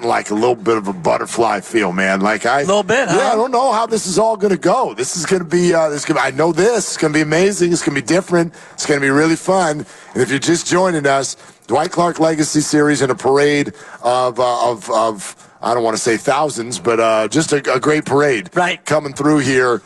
getting like a little bit of a butterfly feel, man. Like a little bit, huh? Yeah, I don't know how this is all going to go. This is going to be, I know this. It's going to be amazing. It's going to be different. It's going to be really fun. And if you're just joining us, Dwight Clark Legacy Series and a parade of I don't want to say thousands, but just a great parade coming through here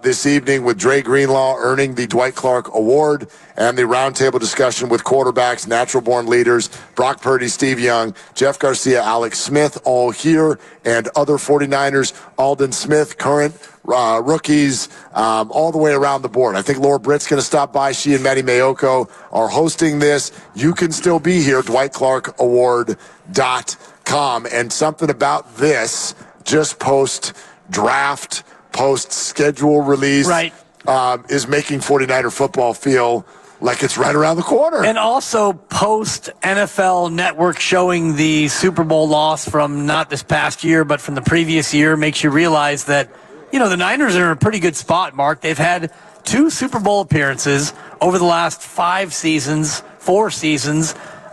this evening with Dre Greenlaw earning the Dwight Clark Award and the roundtable discussion with quarterbacks, natural-born leaders, Brock Purdy, Steve Young, Jeff Garcia, Alex Smith, all here, and other 49ers, Aldon Smith, current rookies, all the way around the board. I think Laura Britt's going to stop by. She and Matty Mayoko are hosting this. You can still be here, DwightClarkAward.com. And something about this, just post-draft, post-schedule release, is making 49er football feel like it's right around the corner. And also post-NFL Network showing the Super Bowl loss from not this past year, but from the previous year makes you realize that, the Niners are in a pretty good spot, Mark. They've had 2 Super Bowl appearances over the last 4 seasons,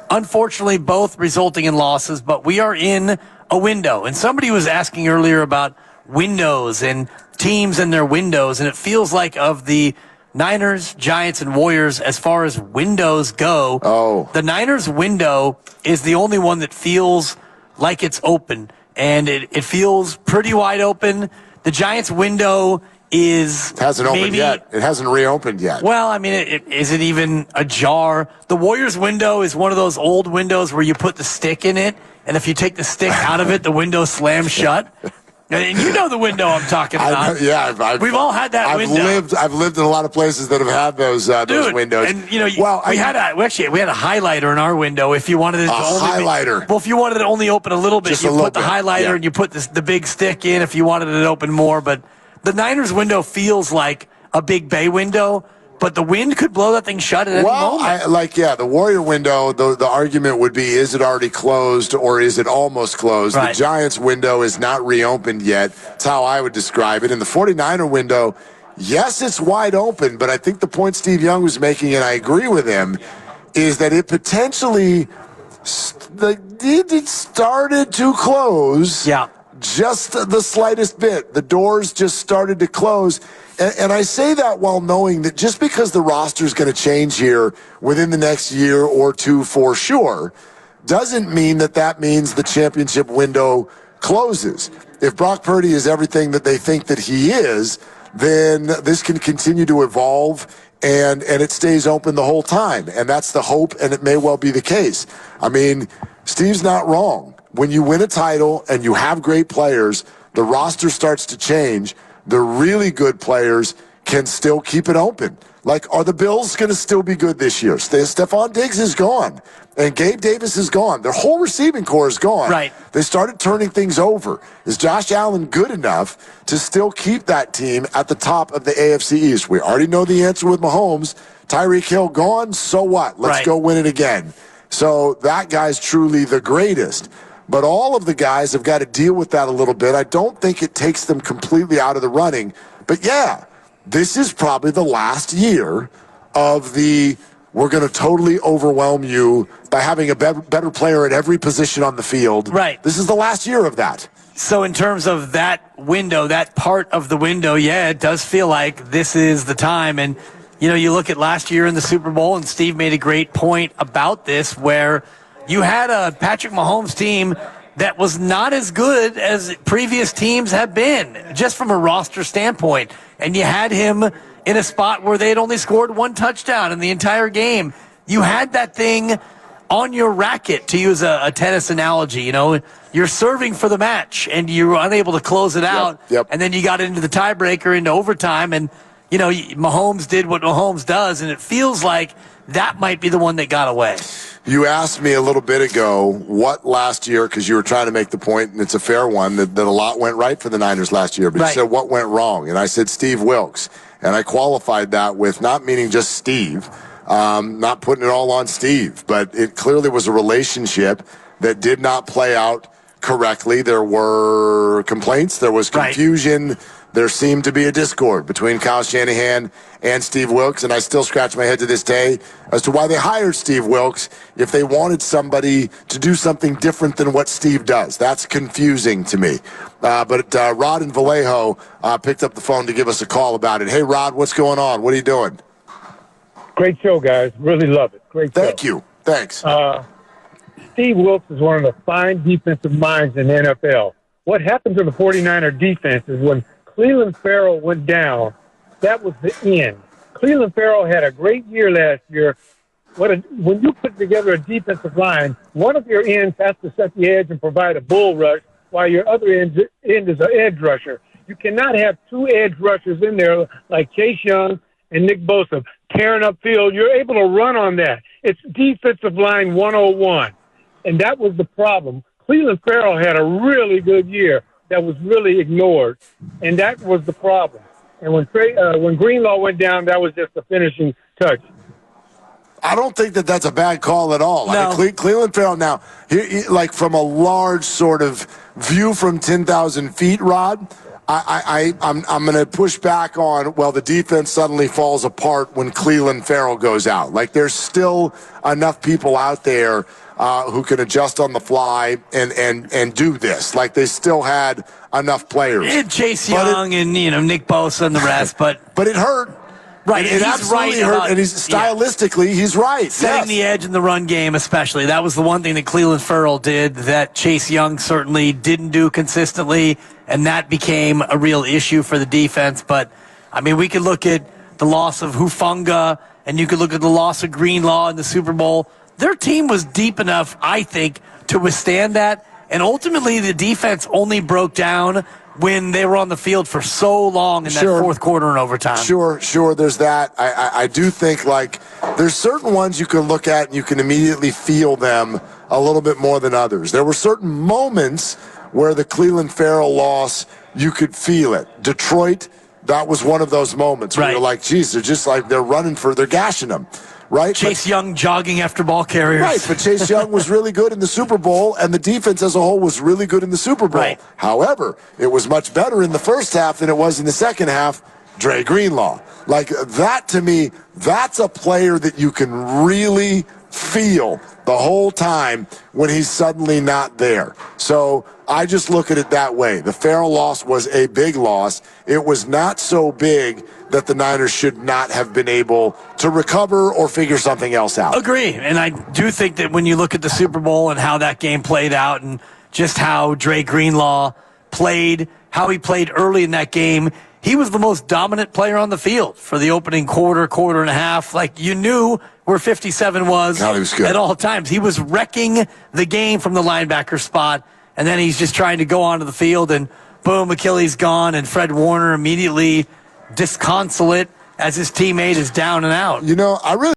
unfortunately both resulting in losses, but we are in a window. And somebody was asking earlier about windows and teams and their windows, and it feels like of the Niners, Giants, and Warriors, as far as windows go, the Niners window is the only one that feels like it's open, and it feels pretty wide open. The Giants window hasn't opened yet. It hasn't reopened yet. Well, I mean, is it even ajar? The Warriors window is one of those old windows where you put the stick in it, and if you take the stick out of it, the window slams shut. And you know the window I'm talking about. We've all had that window. I've lived in a lot of places that have had those windows. And we had a highlighter in our window. If you wanted it to highlighter. If you wanted it to only open a little bit, you put the highlighter and you put the big stick in. If you wanted it to open more, but the Niners window feels like a big bay window. But the wind could blow that thing shut at any moment. The Warrior window, the argument would be, is it already closed or is it almost closed? Right. The Giants window is not reopened yet. That's how I would describe it. And the 49er window, yes, it's wide open, but I think the point Steve Young was making, and I agree with him, is that it potentially it started to close. Yeah. Just the slightest bit. The doors just started to close. And I say that while knowing that just because the roster is going to change here within the next year or two for sure, doesn't mean that means the championship window closes. If Brock Purdy is everything that they think that he is, then this can continue to evolve and it stays open the whole time. And that's the hope, and it may well be the case. I mean, Steve's not wrong. When you win a title and you have great players, the roster starts to change. The really good players can still keep it open. Like, are the Bills going to still be good this year? Stephon Diggs is gone, and Gabe Davis is gone. Their whole receiving core is gone. Right. They started turning things over. Is Josh Allen good enough to still keep that team at the top of the AFC East? We already know the answer with Mahomes. Tyreek Hill gone, so what? Let's go win it again. So that guy's truly the greatest. But all of the guys have got to deal with that a little bit. I don't think it takes them completely out of the running. But, yeah, this is probably the last year of we're going to totally overwhelm you by having a better player at every position on the field. Right. This is the last year of that. So in terms of that window, that part of the window, yeah, it does feel like this is the time. And, you look at last year in the Super Bowl, and Steve made a great point about this, where you had a Patrick Mahomes team that was not as good as previous teams have been, just from a roster standpoint. And you had him in a spot where they had only scored 1 touchdown in the entire game. You had that thing on your racket, to use a tennis analogy. You're serving for the match, and you were unable to close it out. Yep. And then you got into the tiebreaker, into overtime, and, Mahomes did what Mahomes does, and it feels like that might be the one that got away. You asked me a little bit ago what last year, because you were trying to make the point, and it's a fair one, that a lot went right for the Niners last year. But you said what went wrong, and I said Steve Wilks. And I qualified that with not meaning just Steve, not putting it all on Steve, but it clearly was a relationship that did not play out correctly, there were complaints, there was confusion. Right. There seemed to be a discord between Kyle Shanahan and Steve Wilks, and I still scratch my head to this day as to why they hired Steve Wilks if they wanted somebody to do something different than what Steve does. That's confusing to me. But Rod in Vallejo picked up the phone to give us a call about it. Hey, Rod, what's going on? What are you doing? Great show, guys. Really love it. Great show. Thank you. Thanks. Steve Wilks is one of the fine defensive minds in the NFL. What happened to the 49er defense is when Clelin Ferrell went down, that was the end. Clelin Ferrell had a great year last year. When you put together a defensive line, one of your ends has to set the edge and provide a bull rush, while your other end is an edge rusher. You cannot have two edge rushers in there like Chase Young and Nick Bosa tearing up field. You're able to run on that. It's defensive line 101, and that was the problem. Clelin Ferrell had a really good year that was really ignored, and that was the problem. And when Greenlaw went down, that was just the finishing touch. I don't think that that's a bad call at all. No. I mean, Clelin Ferrell now, like from a large sort of view from 10,000 feet, Rod, I'm going to push back on, well, the defense suddenly falls apart when Clelin Ferrell goes out. Like, there's still enough people out there who can adjust on the fly and do this. Like, they still had enough players. And Chase Young and Nick Bosa and the rest, but it hurt. Right, it absolutely hurt, and stylistically, he's right. Setting the edge in the run game, especially. That was the one thing that Clelin Ferrell did that Chase Young certainly didn't do consistently, and that became a real issue for the defense. But, I mean, we could look at the loss of Hufanga, and you could look at the loss of Greenlaw in the Super Bowl. Their team was deep enough, I think, to withstand that, and ultimately the defense only broke down when they were on the field for so long in that fourth quarter and overtime. Sure, there's that. I do think, like, there's certain ones you can look at and you can immediately feel them a little bit more than others. There were certain moments where the Clelin Ferrell loss, you could feel it. Detroit, that was one of those moments where you're like, geez, they're just like, they're gashing them. Right? Chase Young jogging after ball carriers. Right, but Chase Young was really good in the Super Bowl, and the defense as a whole was really good in the Super Bowl. Right. However, it was much better in the first half than it was in the second half. Dre Greenlaw. Like, that to me, that's a player that you can really feel the whole time when he's suddenly not there. So I just look at it that way. The Ferrell loss was a big loss. It was not so big that the Niners should not have been able to recover or figure something else out. Agree. And I do think that when you look at the Super Bowl and how that game played out and just how Dre Greenlaw played, how he played early in that game, he was the most dominant player on the field for the opening quarter and a half. Like, you knew where 57 was at all times. He was wrecking the game from the linebacker spot, and then he's just trying to go onto the field, and boom, Achilles gone, and Fred Warner immediately disconsolate as his teammate is down and out. I really